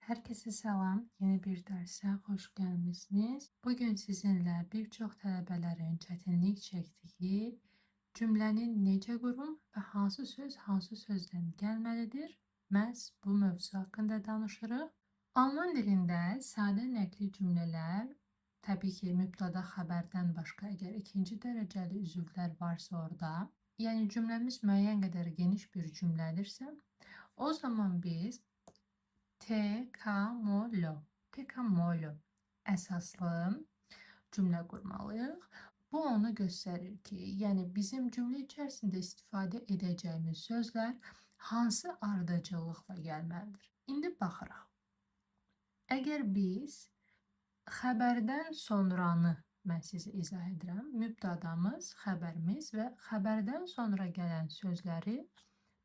Herkese selam. Yeni bir derse hoş gelmişsiniz. Bugün sizinle birçok tələbələrin çətinlik çəkdiyi cümlənin necə qurum və hansı söz hansı sözdən gəlməlidir? Məhz bu mövzu haqqında danışırıq. Alman dilində sadə nəqli cümlələr, təbii ki, mübtəda xəbərdən başqa əgər ikinci dərəcəli üzvlər varsa orada, yəni cümləmiz müəyyən qədər geniş bir cümlədirsə, o zaman biz tekamolo əsaslı cümlə qurmalıyıq. Bu onu göstərir ki, yəni bizim cümlə içərisində istifadə edəcəyimiz sözlər hansı ardıcıllıqla gəlməlidir. İndi baxırıq. Əgər biz xəbərdən sonranı mən sizə izah edirəm. Mübtədamız, xəbərimiz və xəbərdən sonra gələn sözləri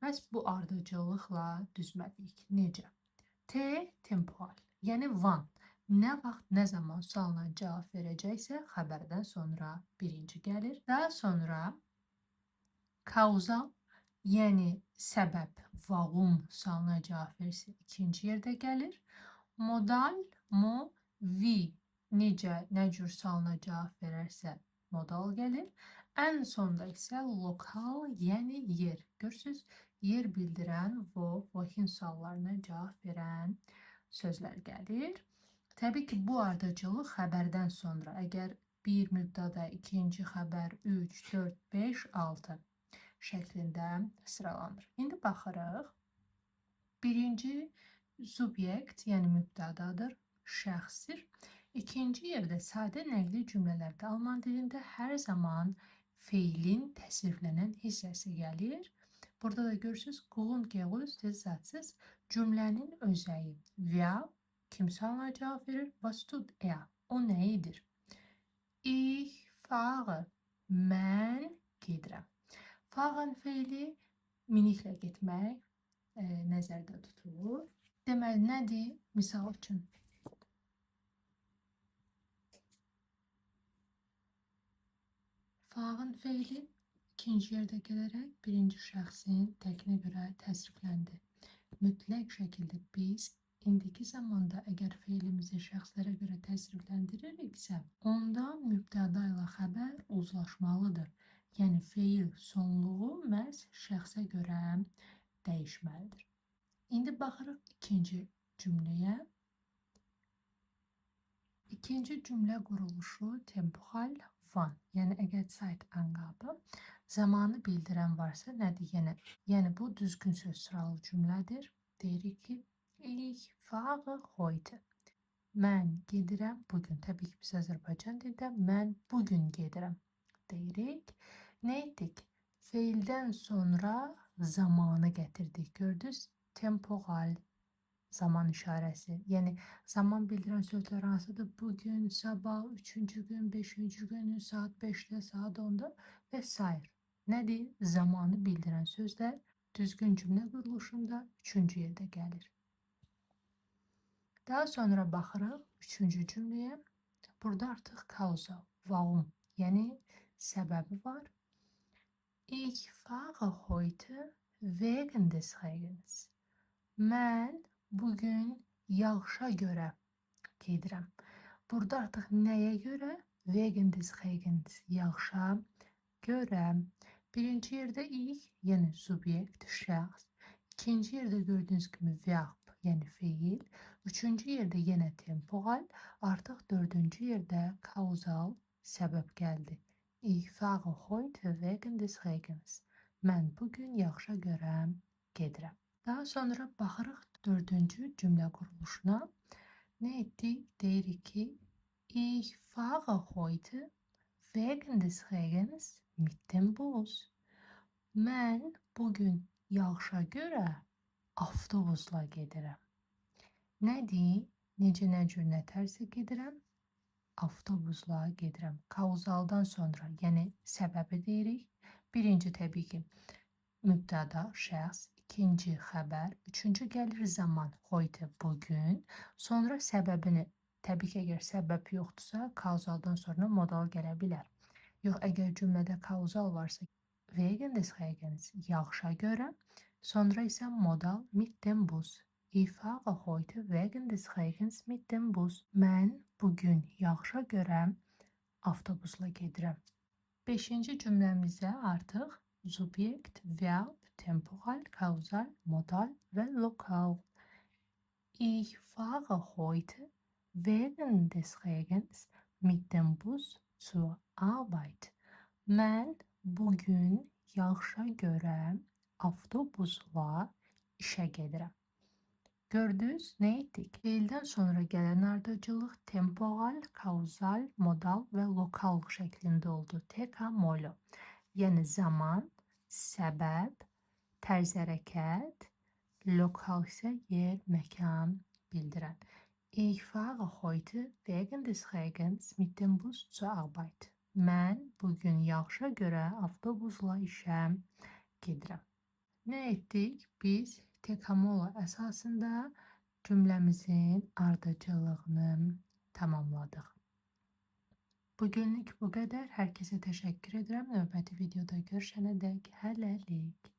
məhz bu ardıcıllıqla düzməliyik. Necə? Temporal, yəni van. Nə vaxt, nə zaman sualına cavab verəcəksə, xəbərdən sonra birinci gəlir. Daha sonra kauzal, yəni səbəb, varum sualına cavab verirsə, ikinci yerdə gəlir. Modal, necə, nə cür sualına cavab verərsə, modal gəlir. Ən sonda isə lokal, yəni yer. Görürsünüz, yer bildirən vohin suallarına cavab verən sözlər gəlir. Təbii ki, bu ardıcıllıq xəbərdən sonra, əgər bir mübtəda, ikinci xəbər, 3, 4, 5, 6 şəklində sıralanır. İndi baxırıq. Birinci subyekt, yəni mübtədadır, şəxsdir. İkinci yerdə sadə nəqli cümlələrdə Alman dilində hər zaman feilin təsriflənən hissəsi gəlir. Burada da görürsünüz, Grundgerüst zatsız cümlənin özəyi. Wer kim sualına cavab verir? Was tut er? O nə edir? Ich fahre. Mən gedirəm. Fahren feili miniklə getmək nəzərdə tutulur. Deməli, nədir? Misal üçün. Fahren feili ikinci yerdə gələrək birinci şəxsin təkinə görə təsrifləndi. Mütləq şəkildə biz indiki zamanda əgər feilimizi şəxslərə görə təsrifləndiririksə, onda mübtəda ilə xəbər uzlaşmalıdır. Yəni feil sonluğu məhz şəxsə görə dəyişməlidir. İndi baxırıq ikinci cümləyə. İkinci cümlə quruluşu temporal van. Yəni əgər Zeitangabe zamanı bildirən varsa nədir? Yəni bu düzgün söz sıralı cümlədir. Deyirik ki, ich fahre heute. Mən gedirəm bugün. Təbii ki, biz Azərbaycan dilində mən bugün gedirəm deyirik. Nə etdik? Feildən sonra zamanı gətirdik. Gördünüz? Temporal zaman işarəsi. Yəni zaman bildirən sözlər hansıdır? Bugün, sabah, 3-cü gün, 5-ci günü, saat 5-də, saat 10-da və s. Nədir? Zamanı bildirən sözlər düzgün cümlə quruluşunda 3-cü yerdə gəlir. Daha sonra baxırıq 3-cü cümləyə. Burada artıq kauzal, warum, yəni səbəbi var. Ich fahre heute wegen des Regens. Mən bugün yağışa görə gedirəm. Burada artıq nəyə görə? Wegen des Regens, yağışa görə. Birinci yerdə ich, yəni subyekt, şəxs. İkinci yerdə gördüyünüz kimi verb, yəni feil. Üçüncü yerdə yenə temporal. Artıq dördüncü yerdə kauzal səbəb gəldi. Ich fahre heute wegen des Regens. Mən bugün yağışa görə gedirəm. Daha sonra baxırıq dördüncü cümlə quruluşuna. Nə etdik? Deyirik ki, ich fahre heute wegen des Regens mit dem Bus. Mən bugün yağışa görə avtobusla gedirəm. Nədir? Necə, nə cür, nə tərsə gedirəm? Avtobusla gedirəm. Kauzaldan sonra, yəni səbəbi deyirik. Birinci təbii ki, mübtəda, şəxs. İkinci xəbər, üçüncü gəlir zaman, heute, bugün. Sonra səbəbini, təbii ki, əgər səbəb yoxdursa, kauzaldan sonra modal gələ bilər. Yox, əgər cümlədə kauzal varsa, wegen des Regens, yağışa görə, sonra isə modal mit dem Bus, Ich fahre heute wegen des Regens mit dem Bus. Mən bugün yağışa görə avtobusla gedirəm. 5-ci cümləmizə artıq subyekt, verb, temporal, kausal, modal və lokal. Ich fahre heute wegen des Regens mit dem Bus zur Arbeit. Mən bugün yağışa görə avtobusla işə gedirəm. Gördünüz, nə etdik? Fiildən sonra gələn ardıcıllıq temporal, kausal, modal və lokal şəklində oldu. Tekamolo. Yəni zaman, səbəb, tərz hərəkət, lokal isə yer, məkan bildirən. Ich fahre heute wegen des Regens mit dem Bus zur Arbeit. Mən bugün yağışa görə avtobusla işə gedirəm. Nə etdik? Biz tekamolo əsasında cümləmizin ardıcıllığını tamamladıq. Bugünlük bu qədər. Hər kəsə təşəkkür edirəm. Növbəti videoda görüşənədək hələlik.